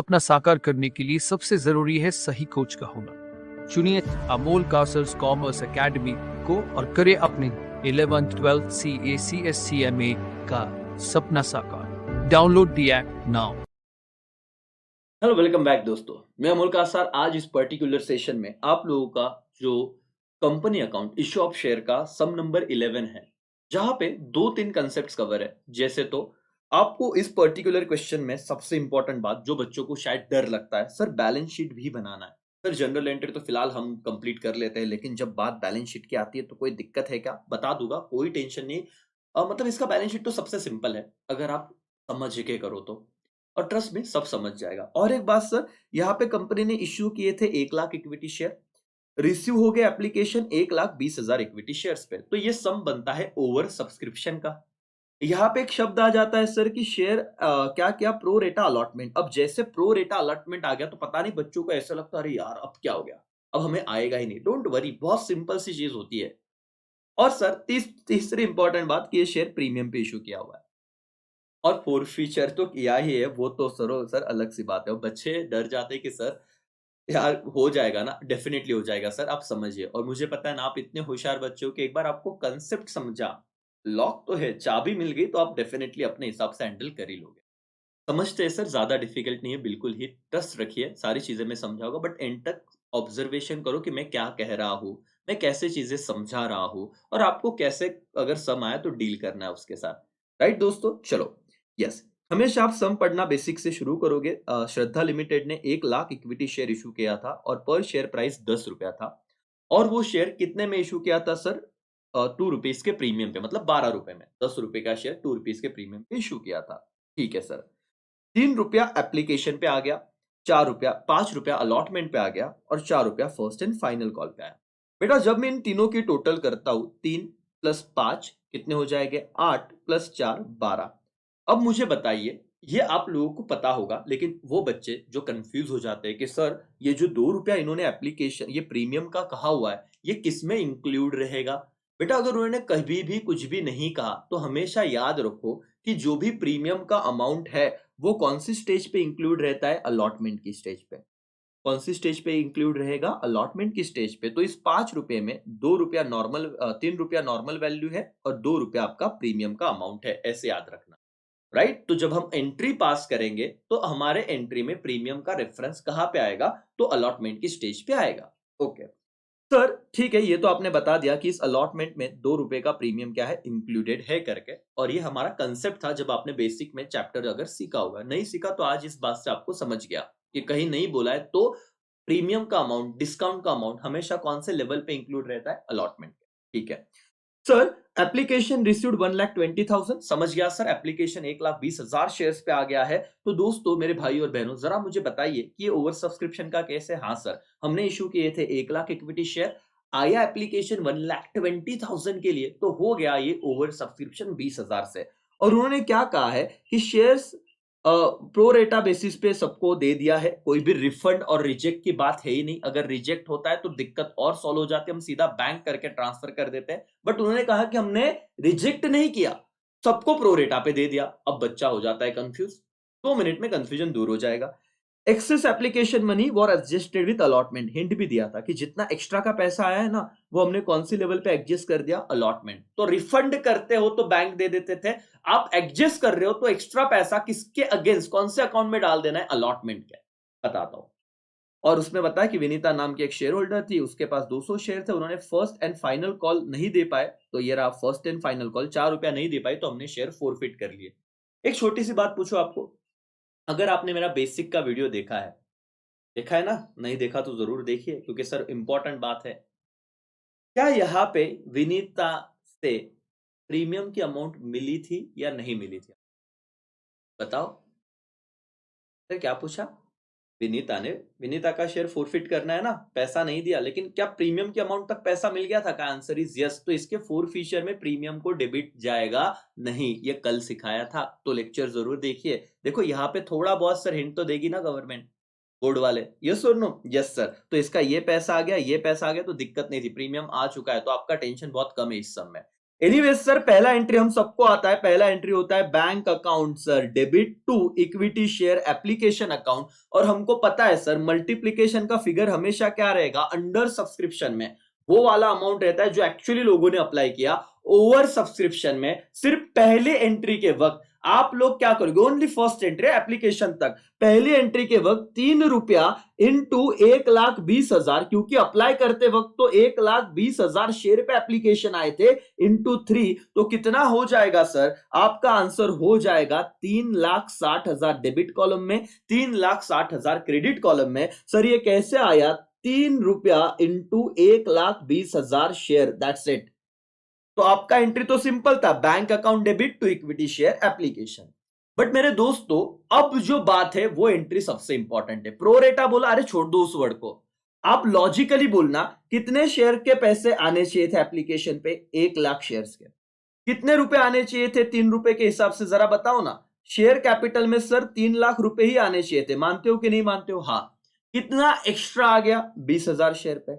सपना साकार करने के लिए सबसे जरूरी है सही कोच का होना। चुनिए अमोल कासर्स कॉमर्स एकेडमी को और करें अपने 11th 12th CA का सपना साकार। Download the app now. Hello, welcome back दोस्तों। मैं अमोल कासार। आज इस पर्टिकुलर सेशन में आप लोगों का जो company account issue of share का सम नंबर 11 है, जहां पे दो तीन कंसेप्ट्स कवर है। जैसे तो आपको इस पर्टिकुलर क्वेश्चन में सबसे इंपॉर्टेंट बात जो बच्चों को शायद डर लगता है, सर बैलेंस शीट भी बनाना है। सर जनरल एंट्री तो फिलहाल हम कंप्लीट कर लेते हैं, लेकिन जब बात बैलेंस शीट की आती है तो कोई दिक्कत है क्या? बता दूंगा, कोई टेंशन नहीं। मतलब इसका बैलेंस शीट तो सबसे सिंपल है अगर आप समझ के करो तो, और ट्रस्ट में सब समझ जाएगा। और एक बात सर, यहाँ पे कंपनी ने इश्यू किए थे 1 लाख इक्विटी शेयर, रिसीव हो गया एप्लीकेशन 1,20,000 इक्विटी शेयर्स पे, तो ये सम बनता है ओवर सब्सक्रिप्शन का। यहाँ पे एक शब्द आ जाता है सर कि शेयर क्या क्या प्रो रेटा अलॉटमेंट। अब जैसे प्रो रेटा अलॉटमेंट आ गया तो पता नहीं बच्चों को ऐसा लगता है अरे यार अब क्या हो गया, अब हमें आएगा ही नहीं। डोंट वरी, बहुत सिंपल सी चीज होती है। और सर तीसरी इंपॉर्टेंट बात कि ये शेयर प्रीमियम पे इशू किया हुआ है, और फोर फीचर तो किया ही है, वो तो सर अलग सी बात है। और बच्चे डर जाते हैं कि सर यार हो जाएगा ना, डेफिनेटली हो जाएगा सर, आप समझिए। और मुझे पता है ना, आप इतने होशियार बच्चे हो कि एक बार आपको कंसेप्ट समझा, लॉक तो है, चाबी मिल गई तो आप डेफिनेटली अपने हिसाब से हैंडल कर ही लोगे। समझते हैं सर, ज्यादा डिफिकल्ट नहीं है, बिल्कुल ही ट्रस्ट रखिए, सारी चीजें मैं समझाऊंगा। बट एंड तक ऑब्जर्वेशन करो कि मैं क्या कह रहा हूँ, मैं कैसे चीजें समझा रहा हूँ, और आपको कैसे अगर सम आया तो डील करना है उसके साथ। राइट दोस्तों, चलो। यस, हमेशा आप सम पढ़ना बेसिक से शुरू करोगे। श्रद्धा लिमिटेड ने 1 लाख इक्विटी शेयर इशू किया था और पर शेयर प्राइस 10 रुपया था। और वो शेयर कितने में इशू किया था सर? 2 रुपीज के प्रीमियम पे, मतलब 12 रुपए में 10 रुपए का शेयर 2 रुपीज के प्रीमियम पे इशू किया था। ठीक है सर। 3 रुपया एप्लीकेशन पे आ गया, 4 रुपया, 5 रुपया अलॉटमेंट पे आ गया, और 4 रुपया फर्स्ट एंड फाइनल कॉल पे आया। बेटा जब मैं इन तीनों की टोटल करता हूं, 3 + 5 कितने हो जाएंगे? 8 + 4 12। अब मुझे बताइए, ये आप लोगों को पता होगा, लेकिन वो बच्चे जो कंफ्यूज हो जाते हैं कि सर ये जो 2 रुपया इन्होंने एप्लीकेशन ये प्रीमियम का कहा हुआ है, ये किस में इंक्लूड रहेगा? बेटा अगर उन्होंने कभी भी कुछ भी नहीं कहा तो हमेशा याद रखो कि जो भी प्रीमियम का अमाउंट है वो कौन सी स्टेज पे इंक्लूड रहता है? अलॉटमेंट की स्टेज पे। कौन सी स्टेज पे इंक्लूड रहेगा? अलॉटमेंट की स्टेज पे। तो इस 5 रुपए में 2 रुपया नॉर्मल, 3 रुपया नॉर्मल वैल्यू है और 2 रुपया आपका प्रीमियम का अमाउंट है, ऐसे याद रखना। राइट? तो जब हम एंट्री पास करेंगे तो हमारे एंट्री में प्रीमियम का रेफरेंस कहां पे आएगा? तो अलॉटमेंट की स्टेज पे आएगा। ओके सर, ठीक है, ये तो आपने बता दिया कि इस अलॉटमेंट में 2 रुपए का प्रीमियम क्या है, इंक्लूडेड है करके। और ये हमारा कंसेप्ट था जब आपने बेसिक में चैप्टर अगर सीखा होगा। नहीं सीखा तो आज इस बात से आपको समझ गया कि कहीं नहीं बोला है तो प्रीमियम का अमाउंट, डिस्काउंट का अमाउंट हमेशा कौन से लेवल पे इंक्लूड रहता है? अलॉटमेंट पे। ठीक है सर। एप्लीकेशन रिसीव्ड 1,20,000, समझ गया सर। एप्लीकेशन 1,20,000 शेयर्स पे आ गया है। तो दोस्तों, मेरे भाई और बहनों, जरा मुझे बताइए कि ये ओवर सब्सक्रिप्शन का केस है? हाँ सर, हमने इशू किए थे 1 लाख इक्विटी शेयर, आया एप्लीकेशन 1,20,000 के लिए, तो हो गया ये ओवर सब्सक्रिप्शन 20,000 से। और उन्होंने क्या कहा है कि शेयर्स प्रो रेटा बेसिस पे सबको दे दिया है, कोई भी रिफंड और रिजेक्ट की बात है ही नहीं। अगर रिजेक्ट होता है तो दिक्कत और सॉल्व हो जाती है, हम सीधा बैंक करके ट्रांसफर कर देते हैं। बट उन्होंने कहा कि हमने रिजेक्ट नहीं किया, सबको प्रो रेटा पे दे दिया। अब बच्चा हो जाता है कंफ्यूज, 2 मिनट में कंफ्यूजन दूर हो जाएगा। Excess application money were adjusted with allotment, hint भी दिया था कि जितना एक्स्ट्रा का पैसा आया है ना, वो हमने कौन सी लेवल पे एडजस्ट कर दिया? अलॉटमेंट। तो रिफंड करते हो तो बैंक दे देते थे, आप एडजस्ट कर रहे हो तो एक्स्ट्रा पैसा किसके अगेंस्ट, कौन से अकाउंट में डाल देना है? अलॉटमेंट के। बताता हूं। और उसमें बताया कि विनीता नाम की एक शेयर होल्डर थी, उसके पास 200 शेयर थे, उन्होंने फर्स्ट एंड फाइनल कॉल नहीं दे पाए, तो ये रहा फर्स्ट एंड फाइनल कॉल, 4 रुपया नहीं दे पाई तो हमने शेयर फोरफिट कर लिए। एक छोटी सी बात पूछो आपको, अगर आपने मेरा बेसिक का वीडियो देखा है ना? नहीं देखा तो जरूर देखिए, क्योंकि सर इंपॉर्टेंट बात है। क्या यहाँ पे विनीता से प्रीमियम की अमाउंट मिली थी या नहीं मिली थी? बताओ। सर क्या पूछा? विनीता का शेयर फोरफिट करना है ना, पैसा नहीं दिया, लेकिन क्या प्रीमियम के अमाउंट तक पैसा मिल गया था? का आंसर इज यस। तो इसके फोर फीचर में प्रीमियम को डेबिट जाएगा नहीं, ये कल सिखाया था, तो लेक्चर जरूर देखिए। देखो यहाँ पे थोड़ा बहुत सर हिंट तो देगी ना गवर्नमेंट, बोर्ड वाले। यस और नो? Yes sir. तो इसका ये पैसा आ गया, ये पैसा आ गया, तो दिक्कत नहीं थी, प्रीमियम आ चुका है, तो आपका टेंशन बहुत कम है इस सब में। एनीवेज सर, पहला एंट्री हम सबको आता है, पहला एंट्री होता है bank account sir, debit to equity share application account. और हमको पता है सर, मल्टीप्लीकेशन का फिगर हमेशा क्या रहेगा, अंडर सब्सक्रिप्शन में वो वाला अमाउंट रहता है जो एक्चुअली लोगों ने अप्लाई किया। ओवर सब्सक्रिप्शन में सिर्फ पहले एंट्री के वक्त आप लोग क्या करोगे, ओनली फर्स्ट एंट्री एप्लीकेशन तक, पहली एंट्री के वक्त 3 रुपया इंटू 1,20,000, क्योंकि अप्लाई करते वक्त तो 1,20,000 शेयर पे एप्लीकेशन आए थे, इंटू 3, तो कितना हो जाएगा सर, आपका आंसर हो जाएगा 3,60,000 डेबिट कॉलम में, 3,60,000 क्रेडिट कॉलम में। सर ये कैसे आया, 3 रुपया इंटू 1,20,000 शेयर, दैट्स इट। तो आपका एंट्री तो सिंपल था, bank account debit to equity share application. But मेरे दोस्तों, अब जो बात है वो एंट्री सबसे इंपॉर्टेंट है। प्रोरेटा बोला, अरे छोड़ दो उस वर्ड को, आप लॉजिकली बोलना कितने शेयर के पैसे आने चाहिए थे एप्लीकेशन पे, 1,00,000 शेयर्स के, कितने रुपए आने चाहिए थे 3 रुपए के हिसाब से, जरा बताओ ना। शेयर कैपिटल में सर 3,00,000 रुपए ही आने चाहिए थे, मानते हो कि नहीं मानते हो? हाँ। कितना एक्स्ट्रा आ गया, 20,000 शेयर पे।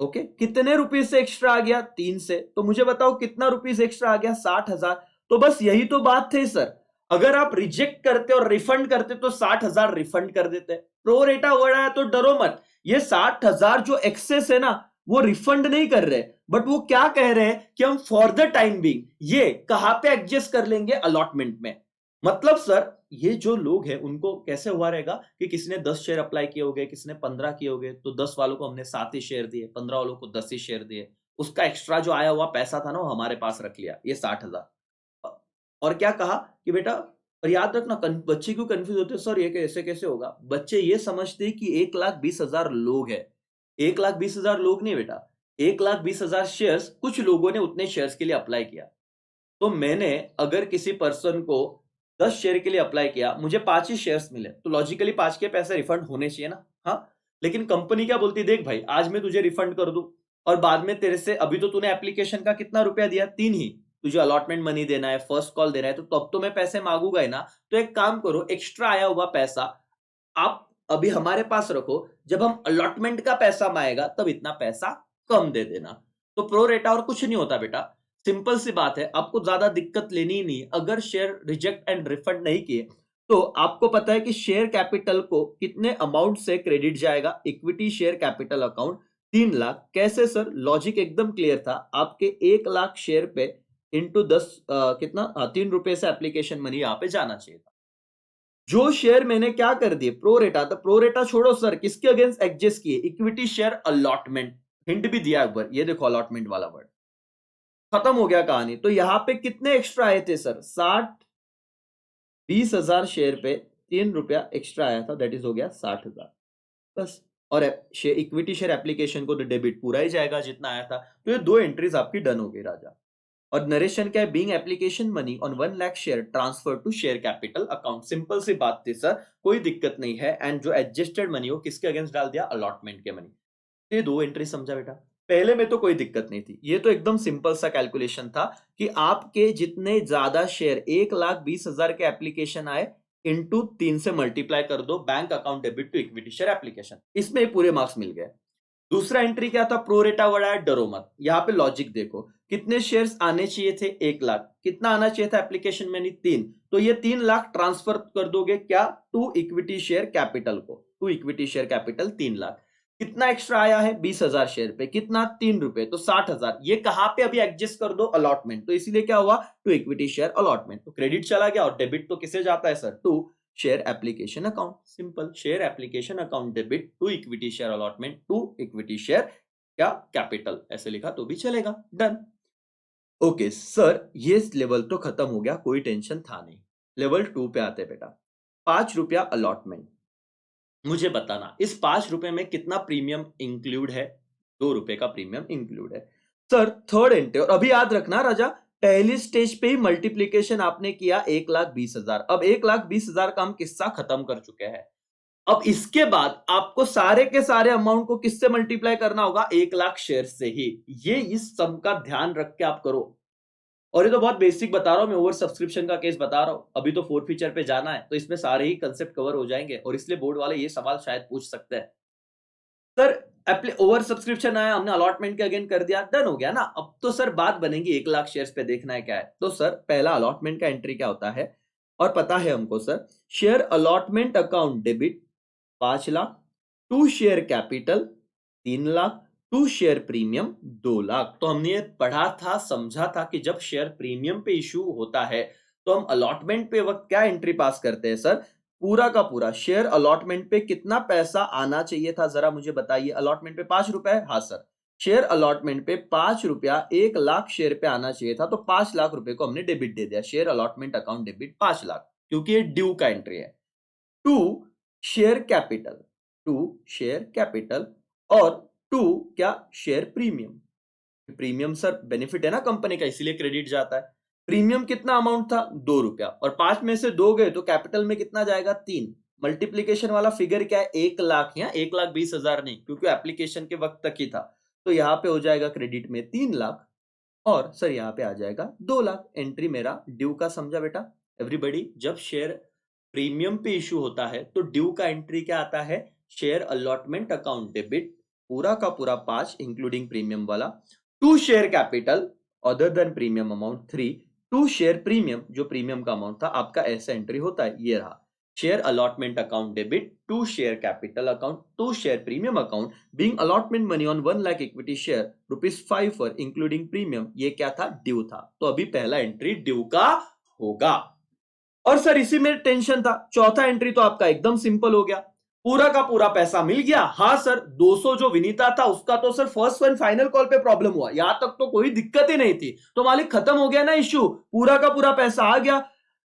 ओके, कितने रुपीज से एक्स्ट्रा आ गया, 3 से। तो मुझे बताओ कितना रुपीज एक्स्ट्रा आ गया, 60,000। तो बस यही तो बात थी सर, अगर आप रिजेक्ट करते और रिफंड करते तो 60,000 रिफंड कर देते। प्रो रेटा वर्ड आया तो डरो मत, ये 60,000 जो एक्सेस है ना, वो रिफंड नहीं कर रहे, बट वो क्या कह रहे हैं कि हम फॉर द टाइम बिंग ये कहां पे एडजस्ट कर लेंगे, अलॉटमेंट में। मतलब सर, ये जो लोग हैं उनको कैसे हुआ रहेगा कि किसी ने 10 शेयर अप्लाई किए होंगे, किसी ने 15 किए होंगे, तो 10 वालों को हमने 7 ही शेयर दिए, 15 वालों को 10 ही शेयर दिए, उसका एक्स्ट्रा जो आया हुआ पैसा था ना, वो हमारे पास रख लिया, ये 60,000। और क्या कहा कि बेटा, और याद रखना, बच्चे क्यों कंफ्यूज होते हैं, सर ये कैसे कैसे होगा, बच्चे ये समझते हैं कि 1,20,000 लोग है। 1,20,000 लोग नहीं बेटा, 1,20,000 शेयर्स, कुछ लोगों ने उतने शेयर्स के लिए अप्लाई किया। तो मैंने अगर किसी पर्सन को 10 शेयर के लिए अप्लाई किया, मुझे 5 ही शेयर्स मिले, तो लॉजिकली 5 के पैसे रिफंड होने चाहिए ना। हाँ, लेकिन कंपनी क्या बोलती, देख भाई, आज मैं तुझे रिफंड कर दूं, और बाद में तेरे से, अभी तो तूने एप्लीकेशन का कितना रुपया दिया, 3 ही, तुझे अलॉटमेंट मनी देना है, फर्स्ट कॉल देना है, तो तब तो मैं पैसे मांगूंगा ही ना। तो एक काम करो, एक्स्ट्रा आया हुआ पैसा आप अभी हमारे पास रखो, जब हम अलॉटमेंट का पैसा आएगा तब इतना पैसा कम दे देना। तो प्रो रेटा और कुछ नहीं होता बेटा, सिंपल सी बात है, आपको ज्यादा दिक्कत लेनी ही नहीं। अगर शेयर रिजेक्ट एंड रिफंड नहीं किए, तो आपको पता है कि शेयर कैपिटल को कितने अमाउंट से क्रेडिट जाएगा, इक्विटी शेयर कैपिटल अकाउंट 3,00,000। कैसे सर, लॉजिक एकदम क्लियर था, आपके 1,00,000 शेयर पे इंटू 10 कितना, 3 रुपए से एप्लीकेशन मनी यहां पे जाना चाहिए था। जो शेयर मैंने क्या कर दिए, प्रोरेटा, तो प्रोरेटा छोड़ो सर, किसके अगेंस्ट एडजस्ट किए, इक्विटी शेयर अलॉटमेंट। हिंट भी दिया ऊपर, ये देखो अलॉटमेंट वाला वर्ड, खत्म हो गया कहानी। तो यहां पे कितने एक्स्ट्रा आए थे सर, 20,000 शेयर पे 3 रुपया एक्स्ट्रा आया था, दैट इज हो गया 60,000 बस। और इक्विटी शेयर एप्लीकेशन को तो डेबिट पूरा ही जाएगा जितना आया था। तो ये दो एंट्रीज आपकी डन हो गई राजा। और नरेशन क्या है, being application money on 1,00,000 share transfer to share capital account. Simple सी बात थी सर, कोई दिक्कत नहीं है। एंड जो एडजस्टेड मनी हो किसके अगेंस्ट डाल दिया, अलॉटमेंट के मनी। ये दो एंट्री समझा बेटा, पहले में तो कोई दिक्कत नहीं थी, ये तो एकदम सिंपल सा कैलकुलेशन था कि आपके जितने ज्यादा शेयर, 1,20,000 के एप्लीकेशन आए, इंटू 3 से मल्टीप्लाई कर दो, bank account debit to equity share application, इसमें पूरे मार्क्स मिल गए। दूसरा एंट्री क्या था, प्रोरेटा वर्ड आया, डरो मत। यहां पे लॉजिक देखो, कितने शेयर्स आने चाहिए थे, 1,00,000, कितना आना चाहिए था एप्लीकेशन में, 3, तो ये 3,00,000 ट्रांसफर कर दोगे क्या, टू इक्विटी शेयर कैपिटल को, टू इक्विटी शेयर कैपिटल 3,00,000। कितना एक्स्ट्रा आया है, 20,000 शेयर पे, कितना, 3 रुपए, तो 60,000। ये कहां पे अभी एडजस्ट कर दो, अलॉटमेंट, तो इसीलिए क्या हुआ, टू इक्विटी शेयर अलॉटमेंट। तो क्रेडिट चला गया, और डेबिट तो किसे जाता है sir, to share application account. Simple, share application account debit to equity share allotment to equity share क्या कैपिटल, ऐसे लिखा तो भी चलेगा, डन। ओके सर, ये लेवल तो खत्म हो गया, कोई टेंशन था नहीं। लेवल 2 पे आते बेटा, 5 रुपया अलॉटमेंट। मुझे बताना, इस 5 रुपए में कितना प्रीमियम इंक्लूड है, 2 रुपए का प्रीमियम इंक्लूड है सर। थर्ड एंट्री, और अभी याद रखना राजा, पहली स्टेज पे ही मल्टीप्लीकेशन आपने किया 1,20,000। अब 1,20,000 का हम किस्सा खत्म कर चुके हैं। अब इसके बाद आपको सारे के सारे अमाउंट को किससे मल्टीप्लाई करना होगा, 1,00,000 शेयर से ही। ये इस सम का ध्यान रख के आप करो। और ये तो बहुत बेसिक बता रहा हूं मैं, ओवर सब्सक्रिप्शन का केस बता रहा हूं, अभी तो फोर्थ फीचर पे जाना है, तो इसमें सारे ही कंसेप्ट कवर हो जाएंगे, और इसलिए बोर्ड वाले ये सवाल शायद पूछ सकते हैं, सर ओवर सब्सक्रिप्शन आया, हमने अलॉटमेंट के अगेन कर दिया, डन हो गया ना। अब तो सर बात बनेगी 1 लाख शेयर्स पे, देखना है क्या है। तो सर पहला अलॉटमेंट का एंट्री क्या होता है, और पता है हमको sir, share allotment account debit 5 lakh, to share capital 3 lakh, to share premium 2 lakh. तो हमने ये पढ़ा था, समझा था कि जब शेयर प्रीमियम पे इशू होता है तो हम अलॉटमेंट पे वक्त क्या एंट्री पास करते हैं सर, पूरा का पूरा शेयर अलॉटमेंट पे कितना पैसा आना चाहिए था, जरा मुझे बताइए। अलॉटमेंट पे 5 रुपए, हाँ सर, शेयर अलॉटमेंट पे 5 रुपया 1 लाख शेयर पे आना चाहिए था, तो 5 लाख रुपए को हमने डेबिट दे दिया। Share allotment account debit 5 lakh, क्योंकि ये ड्यू का एंट्री है। To share capital, to share capital, और टू क्या, share premium. Premium sir benefit है ना कंपनी का, इसीलिए क्रेडिट जाता है। प्रीमियम कितना अमाउंट था, 2 रुपया, और 5 में से 2 गए तो कैपिटल में कितना जाएगा, 3। मल्टीप्लीकेशन वाला फिगर क्या है, 1 लाख, या 1,20,000 नहीं, क्योंकि एप्लीकेशन के वक्त तक ही था। तो यहां पे हो जाएगा क्रेडिट में 3 लाख, और सर यहाँ पे आ जाएगा 2 लाख। एंट्री मेरा ड्यू का समझा बेटा। एवरीबडी, जब शेयर प्रीमियम पे इशू होता है तो ड्यू का एंट्री क्या आता है, शेयर अलॉटमेंट अकाउंट डेबिट पूरा का पूरा 5 इंक्लूडिंग प्रीमियम वाला, to share capital other than premium amount 3, to share premium जो प्रीमियम का अमाउंट था आपका, ऐसा एंट्री होता है। ये रहा share allotment account debit, to share capital account, to share premium account, being allotment money on 1 lakh equity share ₹5 for including premium. ये क्या था, ड्यू था। तो अभी पहला एंट्री ड्यू का होगा। और सर इसी में टेंशन था, चौथा एंट्री तो आपका एकदम सिंपल हो गया, पूरा का पूरा पैसा मिल गया। हाँ सर, 200 जो विनीता था उसका तो sir first and final call पे प्रॉब्लम हुआ, यहां तक तो कोई दिक्कत ही नहीं थी, तो मालिक खत्म हो गया ना इश्यू, पूरा का पूरा पैसा आ गया।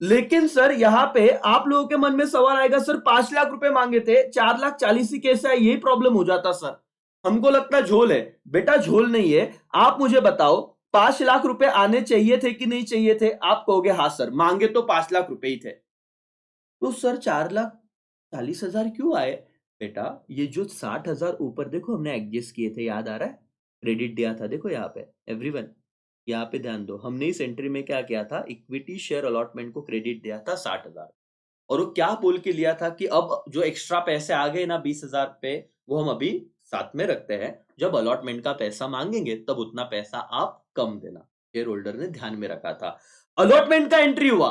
लेकिन सर यहां पे आप लोगों के मन में सवाल आएगा, सर 5 लाख रुपए मांगे थे, 4,40,000 ही कैसे है, यही प्रॉब्लम हो जाता सर। हमको लगता है झोल है, बेटा झोल नहीं है। आप मुझे बताओ 5 लाख रुपए आने चाहिए थे कि नहीं चाहिए थे, आप कहोगे हाँ सर, मांगे तो 5 लाख रुपए ही थे। तो सर 4,40,000 क्यों आए, बेटा ये जो 60,000 ऊपर देखो हमने एडजस्ट किए थे, याद आ रहा है, क्रेडिट दिया था, देखो यहाँ पे एवरीवन, यहाँ पे ध्यान दो, हमने इस एंट्री में क्या किया था, इक्विटी शेयर अलॉटमेंट को क्रेडिट दिया था 60,000, और वो क्या बोल के लिया था कि अब जो एक्स्ट्रा पैसे आ गए ना 20,000 पे, वो हम अभी साथ में रखते हैं, जब अलॉटमेंट का पैसा मांगेंगे तब उतना पैसा आप कम देना। शेयर होल्डर ने ध्यान में रखा था। अलॉटमेंट का एंट्री हुआ,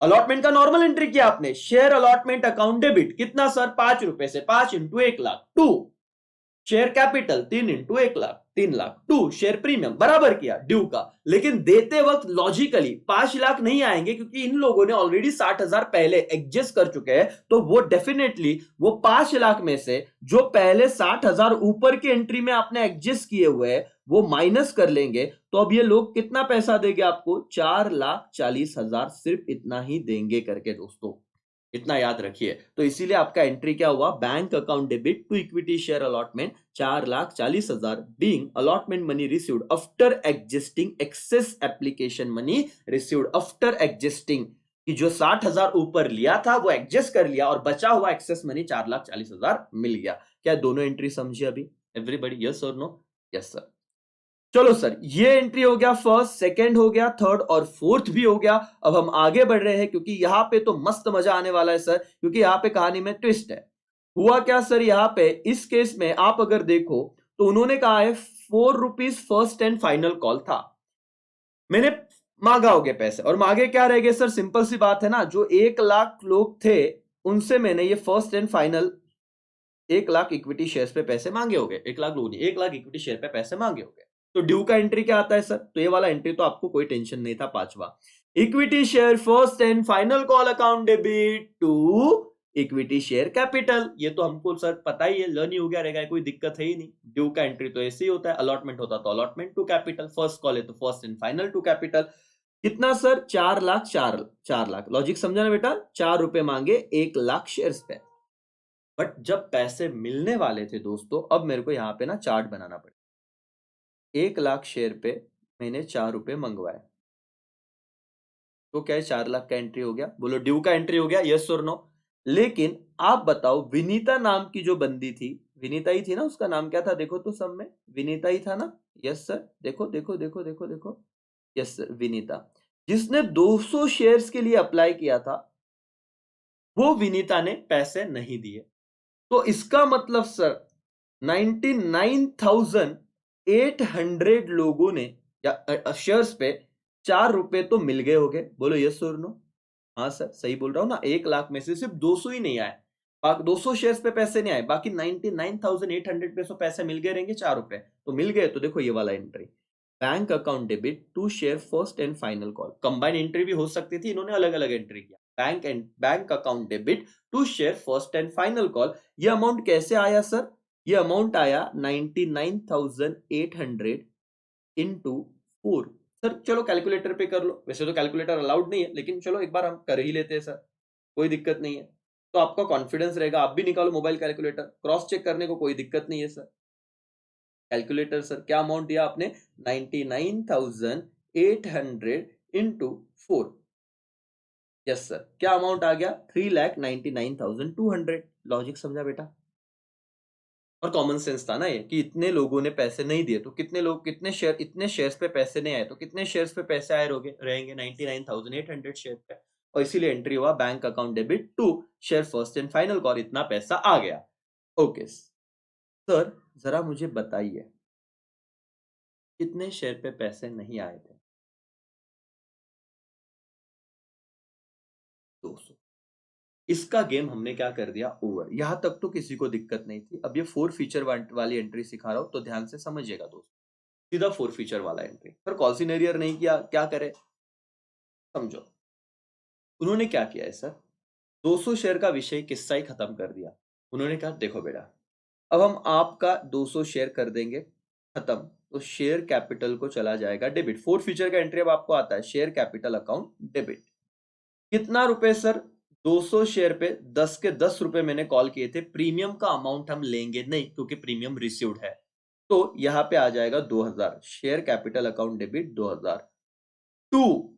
अलॉटमेंट का नॉर्मल एंट्री किया आपने, शेयर अलॉटमेंट अकाउंट डेबिट कितना सर, 5 रुपए से 5 into 1 lakh, 2 share capital 3 into 1 lakh, 3 lakh, 2 share premium बराबर किया ड्यू का। लेकिन देते वक्त लॉजिकली 5 लाख नहीं आएंगे, क्योंकि इन लोगों ने ऑलरेडी 60,000 पहले एडजस्ट कर चुके हैं, तो वो डेफिनेटली वो 5 लाख में से जो पहले 60,000 ऊपर की एंट्री में आपने एडजस्ट किए हुए हैं वो माइनस कर लेंगे। तो अब ये लोग कितना पैसा देंगे आपको, 4,40,000 सिर्फ इतना ही देंगे करके दोस्तों, इतना याद रखिए। तो इसीलिए आपका एंट्री क्या हुआ, bank account debit to equity share allotment 4,40,000 being allotment money received after adjusting excess application money received after adjusting, कि जो 60,000 ऊपर लिया था वो एडजस्ट कर लिया और बचा हुआ एक्सेस मनी 4,40,000 मिल गया। क्या दोनों एंट्री समझिए अभी एवरीबॉडी, यस और नो? Yes sir. चलो सर, ये एंट्री हो गया, फर्स्ट, सेकंड हो गया, थर्ड और फोर्थ भी हो गया। अब हम आगे बढ़ रहे हैं, क्योंकि यहां पे तो मस्त मजा आने वाला है सर, क्योंकि यहां पे कहानी में ट्विस्ट है। हुआ क्या सर, यहां पे इस केस में आप अगर देखो तो उन्होंने कहा है 4 rupees first and final call था, मैंने मांगा हो गए पैसे, और मांगे क्या रह गए सर, सिंपल सी बात है ना, जो 1 लाख लोग थे उनसे मैंने ये first and final 1 lakh equity share पे पैसे मांगे हो गए, 1 लाख लोग नहीं, 1 लाख इक्विटी शेयर पे पैसे मांगे हो गए। तो ड्यू का एंट्री क्या आता है सर, तो ये वाला एंट्री तो आपको कोई टेंशन नहीं था, पांचवा, equity share first and final call account debit to equity share capital. ये तो हमको सर पता ही है, लर्न ही हो गया रहेगा, कोई दिक्कत है ही नहीं। ड्यू का एंट्री तो ऐसे ही होता है, अलॉटमेंट होता तो allotment to capital, first call है तो first and final to capital. कितना सर, 4 लाख, 4 लाख, लॉजिक समझा ना बेटा, 4 रुपए मांगे 1 लाख शेयर पे। बट जब पैसे मिलने वाले थे दोस्तों, अब मेरे को यहाँ पे ना चार्ट बनाना पड़ेगा। 1 लाख शेयर पे मैंने 4 रुपए मंगवाए, तो क्या है, 4 लाख का एंट्री हो गया, बोलो ड्यू का एंट्री हो गया, यस और नो? लेकिन आप बताओ, विनीता नाम की जो बंदी थी, विनीता ही थी ना, उसका नाम क्या था, देखो तो सब में विनीता ही था ना, यस सर, देखो देखो देखो देखो देखो, यस सर विनीता, जिसने 200 शेयर्स के लिए अप्लाई किया था, वो विनीता ने पैसे नहीं दिए। तो इसका मतलब सर 99,800 लोगों ने या शेयर्स पे 4 रुपए तो मिल गए होंगे, बोलो यस और नो? हाँ सर, सही बोल रहा हूँ ना। 1 लाख में से सिर्फ 200 ही नहीं आए, 200 शेयर्स पे पैसे नहीं आए, बाकी 99,800 पे पैसे मिल गए रहेंगे 4 रुपए, तो मिल गए। तो देखो ये वाला entry, bank account debit to share first and final call. Combine entry भी हो सकती थी, इन्होंने अलग अलग एंट्री किया। Bank account debit to share first and final call. ये अमाउंट कैसे आया सर? ये अमाउंट आया 99,800 इंटू 4। सर चलो कैलकुलेटर पे कर लो, वैसे तो कैलकुलेटर अलाउड नहीं है, लेकिन चलो एक बार हम कर ही लेते हैं सर, कोई दिक्कत नहीं है। तो आपका कॉन्फिडेंस रहेगा, आप भी निकालो मोबाइल कैलकुलेटर, क्रॉस चेक करने को कोई दिक्कत नहीं है सर। कैलकुलेटर सर, क्या अमाउंट दिया आपने? 99,800 इंटू 4। यस सर, क्या अमाउंट आ गया? 3,99,200। लॉजिक समझा बेटा? और कॉमन सेंस था ना ये, कि इतने लोगों ने पैसे नहीं दिए तो कितने लोग, कितने शेयर, इतने शेयर्स पे पैसे नहीं आए तो कितने शेयर्स पे पैसे आए रहेंगे 99,800 शेयर पे। और इसीलिए एंट्री हुआ bank account debit to share first and final call, इतना पैसा आ गया। ओके सर, जरा मुझे बताइए कितने शेयर पे पैसे नहीं आए थे? 200। इसका गेम हमने क्या कर दिया? ओवर। यहां तक तो किसी को दिक्कत नहीं थी। अब ये 4 फीचर वाली एंट्री सिखा रहा हूं, तो ध्यान से समझिएगा दोस्तों। सीधा 4 फीचर वाला एंट्री। पर कॉल सिनेरियर नहीं किया, क्या करे समझो। उन्होंने क्या किया है सर? 200 शेयर का विषय किस्सा ही खत्म कर दिया। उन्होंने कहा देखो बेटा, अब हम आपका 200 शेयर कर देंगे खत्म, तो शेयर कैपिटल को चला जाएगा डेबिट। 4 फीचर का एंट्री अब आपको आता है, शेयर कैपिटल अकाउंट डेबिट। कितना रुपए सर? 200 शेयर पे 10 के 10 रुपए मैंने कॉल किए थे। प्रीमियम का अमाउंट हम लेंगे नहीं, क्योंकि प्रीमियम रिसीव्ड है। तो यहां पे आ जाएगा 2000, share capital account debit 2000 to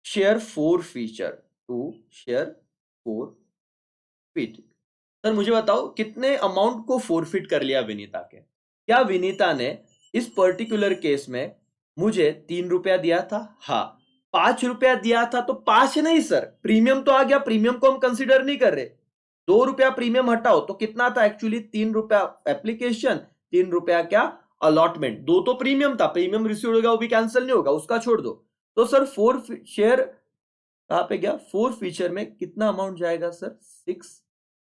share 4 feature, to share 4 feature. Sir मुझे बताओ कितने अमाउंट को फोरफिट कर लिया विनीता के? क्या विनीता ने इस पर्टिकुलर केस में मुझे 3 रुपया दिया था? हाँ। 5 रुपया दिया था, तो 5 नहीं सर, प्रीमियम तो आ गया, प्रीमियम को हम कंसिडर नहीं कर रहे। 2 रुपया प्रीमियम हटाओ तो कितना था एक्चुअली? 3 रुपया एप्लीकेशन, 3 रुपया क्या अलॉटमेंट। 2 तो प्रीमियम था, प्रीमियम रिसीव होगा वो भी कैंसिल नहीं होगा, उसका छोड़ दो। तो सर 4 शेयर कहां पे गया? 4 फीचर में कितना अमाउंट जाएगा सर? 6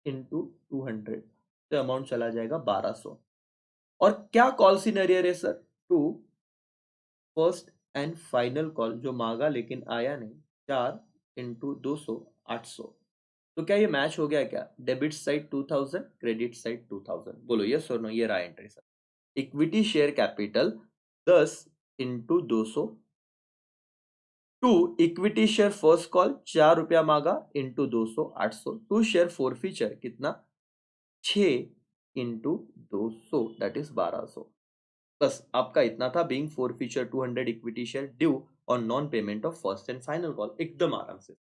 इंटू 200, तो अमाउंट चला जाएगा 1200। और क्या कॉल सिनेरियर है sir? To first and final call, जो मांगा लेकिन आया नहीं, 4 इंटू 200, 800। तो क्या ये मैच हो गया क्या? Debit side 2000, credit side 2000। बोलो यस और नो? ये रहा एंट्री sir. Equity share capital 10 into 200 to equity share first call 4 रुपया मांगा इंटू 200, 800 टू शेयर 4 फीचर कितना? 6 इंटू 200, दैट इज 1200। बस आपका इतना था। Being 4 feature 200 equity share due on non payment of first and final call. एकदम आराम से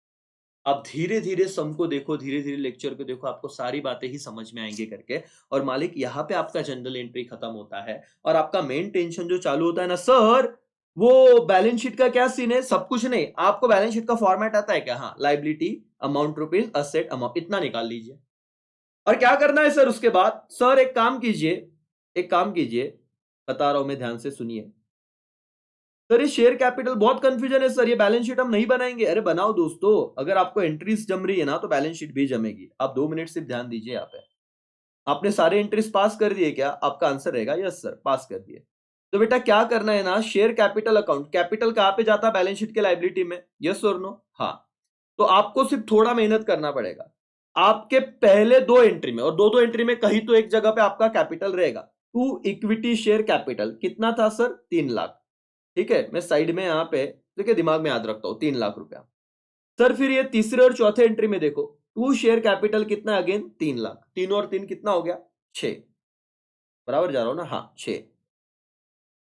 आप धीरे धीरे सम को देखो, धीरे धीरे लेक्चर को देखो, आपको सारी बातें ही समझ में आएंगे करके। और मालिक यहाँ पे आपका जनरल एंट्री खत्म होता है और आपका मेन टेंशन जो चालू होता है ना सर, वो बैलेंस शीट का क्या सीन है? सब कुछ नहीं, आपको बैलेंस शीट का फॉर्मेट आता है क्या? हाँ, liability amount rupees, asset amount, इतना निकाल लीजिए। और क्या करना है सर उसके बाद? सर एक काम कीजिए, एक काम कीजिए, बता रहा हूं मैं, ध्यान से सुनिए। सर ये शेयर कैपिटल बहुत कंफ्यूजन है सर, ये बैलेंस शीट हम नहीं बनाएंगे। अरे बनाओ दोस्तों, अगर आपको एंट्रीज जम रही है ना तो बैलेंस शीट भी जमेगी। आप 2 मिनट सिर्फ ध्यान दीजिए। यहाँ पे आपने सारे एंट्रीज पास कर दिए क्या? आपका आंसर रहेगा यस सर, पास कर दिए। तो बेटा क्या करना है ना, शेयर कैपिटल अकाउंट, कैपिटल कहां पे जाता है? बैलेंस शीट के लायबिलिटी में, यस और नो? हाँ। तो आपको सिर्फ थोड़ा मेहनत करना पड़ेगा। आपके पहले 2 एंट्री में और 2-2 एंट्री में कहीं तो एक जगह पे आपका कैपिटल रहेगा। टू इक्विटी शेयर कैपिटल कितना था सर? 3 लाख। ठीक है, मैं साइड में यहाँ पे देखिए दिमाग में याद रखता हूं, 3 लाख रुपया। सर फिर ये तीसरे और चौथे एंट्री में देखो, टू शेयर कैपिटल कितना? अगेन 3 लाख। 3 और 3 कितना हो गया? 6। बराबर जा रहा हूं ना? हाँ 6।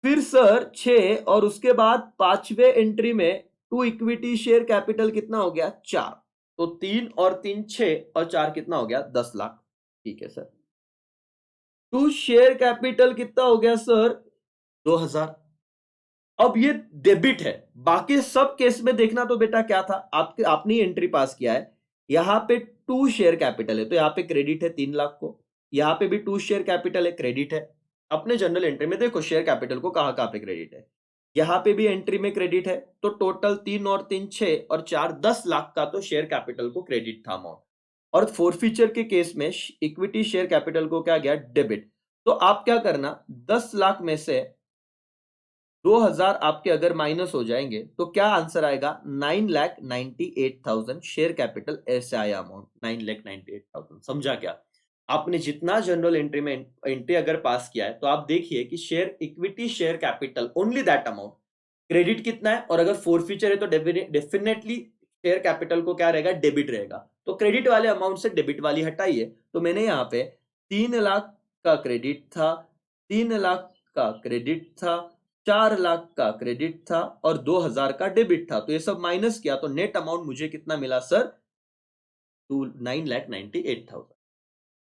फिर सर 6 और उसके बाद 5वें एंट्री में टू इक्विटी शेयर कैपिटल कितना हो गया? 4। तो 3 और 3 6 और 4 कितना हो गया? 10 लाख। ठीक है सर। टू शेयर कैपिटल कितना हो गया सर? 2000। अब ये डेबिट है, बाकी सब केस में देखना तो बेटा क्या था, आपने एंट्री पास किया है। यहां पे टू शेयर कैपिटल है तो यहां पे क्रेडिट है 3 लाख को। यहाँ पे भी 2 शेयर कैपिटल है, क्रेडिट है। अपने जनरल एंट्री में देखो शेयर कैपिटल को कहाँ पे क्रेडिट है, यहाँ पे भी एंट्री में क्रेडिट है। तो टोटल 3 और 3 6 और 4 10 लाख का तो शेयर कैपिटल को क्रेडिट था अमाउंट। और फोरफीचर के केस में इक्विटी शेयर कैपिटल को क्या गया, डेबिट। तो आप क्या करना, 10 लाख में से 2000 आपके अगर माइनस हो जाएंगे तो क्या आंसर आएगा, 9,98,000 शेयर कैपिटल ऐसे आया अमाउंट, 9,98,000। समझा क्या? आपने जितना जनरल एंट्री में एंट्री अगर पास किया है तो आप देखिए कि share equity share capital only that amount, credit कितना है, और अगर फोर फीचर है तो डेफिनेटली शेयर कैपिटल को क्या रहेगा, डेबिट रहेगा। तो क्रेडिट वाले अमाउंट से डेबिट वाली हटाइए। तो मैंने यहाँ पे 3 लाख का क्रेडिट था, 3 लाख का क्रेडिट था, 4 लाख का क्रेडिट था और 2000 का डेबिट था। तो ये सब माइनस किया तो नेट अमाउंट मुझे कितना मिला सर, 9,98,000।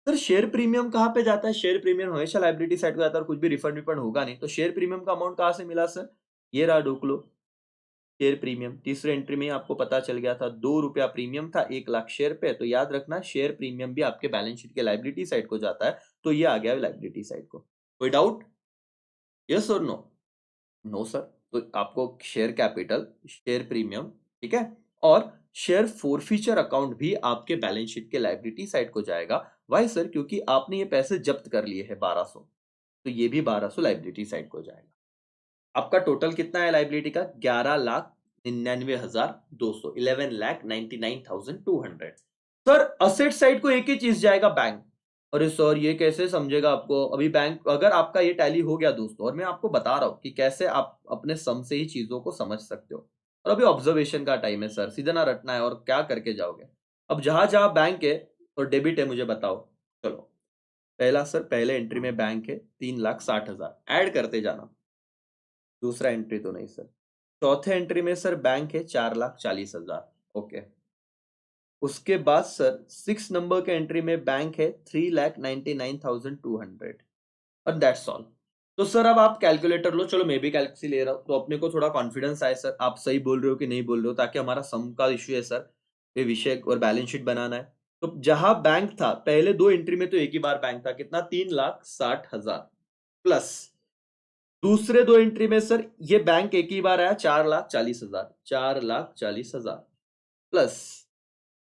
सर शेयर प्रीमियम कहां पे जाता है, शेयर प्रीमियम हमेशा लाइबिलिटी साइड पे जाता है और कुछ भी रिफंड विफंड होगा नहीं। तो शेयर प्रीमियम का अमाउंट कहां से मिला सर, ये रहा ढूंढ लो। शेयर प्रीमियम तीसरे एंट्री में आपको पता चल गया था, 2 रुपया प्रीमियम था 1 लाख शेयर पे। तो याद रखना शेयर प्रीमियम भी आपके बैलेंस शीट के लाइबिलिटी साइड को जाता है। तो ये आ गया लाइबिलिटी साइड को। कोई डाउट, यस और नो? No sir. तो आपको शेयर कैपिटल, शेयर प्रीमियम, ठीक है, और शेयर फोरफीचर अकाउंट भी आपके बैलेंस शीट के लायबिलिटी साइड को जाएगा। Why sir? क्योंकि आपने ये पैसे जब्त कर लिए हैं 1200, तो ये भी 1200 लायबिलिटी साइड को जाएगा। आपका टोटल कितना है लायबिलिटी का, 11,99,200, 11,99,200। सर असेट साइड को एक ही चीज जाएगा, बैंक। अरे सर ये कैसे समझेगा आपको, अभी बैंक अगर आपका ये टैली हो गया दोस्तों, और मैं आपको बता रहा हूं कि कैसे आप अपने सम से ही चीजों को समझ सकते हो। और अभी ऑब्जर्वेशन का टाइम है सर, सीधा ना रटना है और क्या करके जाओगे। अब जहां जहां बैंक है और डेबिट है मुझे बताओ। चलो पहला सर, पहले एंट्री में बैंक है 3,60,000, ऐड करते जाना। दूसरा एंट्री तो नहीं सर। चौथे एंट्री में सर बैंक है 4,40,000, ओके। उसके बाद सर 6 नंबर के एंट्री में बैंक है 3,99,200 और दैट्स ऑल। तो सर अब आप कैलकुलेटर लो, चलो मैं भी कैलकुलेटर ले रहा हूं तो अपने को थोड़ा कॉन्फिडेंस आए सर आप सही बोल रहे हो कि नहीं बोल रहे हो, ताकि हमारा सम का इश्यू है सर, ये विषय और बैलेंस शीट बनाना है। तो जहां बैंक था पहले 2 एंट्री में तो एक ही बार बैंक था, कितना, 3,60,000 प्लस दूसरे 2 एंट्री में सर ये बैंक एक ही बार आया, 4,40,000, 4,40,000 प्लस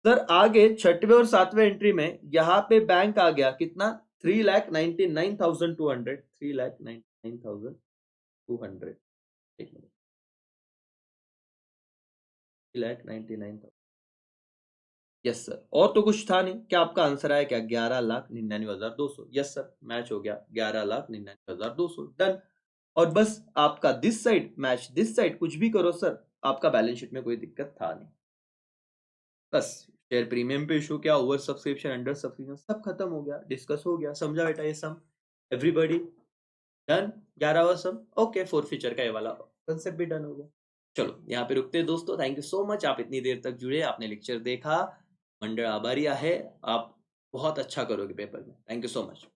सर आगे छठवें और सातवें एंट्री में यहां पे बैंक आ गया कितना, 3,99,200, 3,99,200, एक मिनट, 3,99,000, यस सर। और तो कुछ था नहीं, क्या आपका आंसर आया क्या, 11,99,200, यस सर मैच हो गया, 11,99,200 डन। और बस आपका this side match this side, कुछ भी करो सर आपका बैलेंस शीट में कोई दिक्कत था नहीं। बस शेयर प्रीमियम पे इशू क्या, ओवर सब्सक्रिप्शन, अंडर सब्सक्रिप्शन, सब खत्म हो गया, डिस्कस हो गया, समझा बेटा ये सम, एवरीबॉडी डन। 11वां सम, ओके, फोर फीचर का ये वाला कंसेप्ट भी डन हो गया। चलो यहाँ पे रुकते हैं दोस्तों, थैंक यू सो मच, आप इतनी देर तक जुड़े, आपने लेक्चर देखा, मंडल आभारी है, आप बहुत अच्छा करोगे पेपर में, थैंक यू सो मच।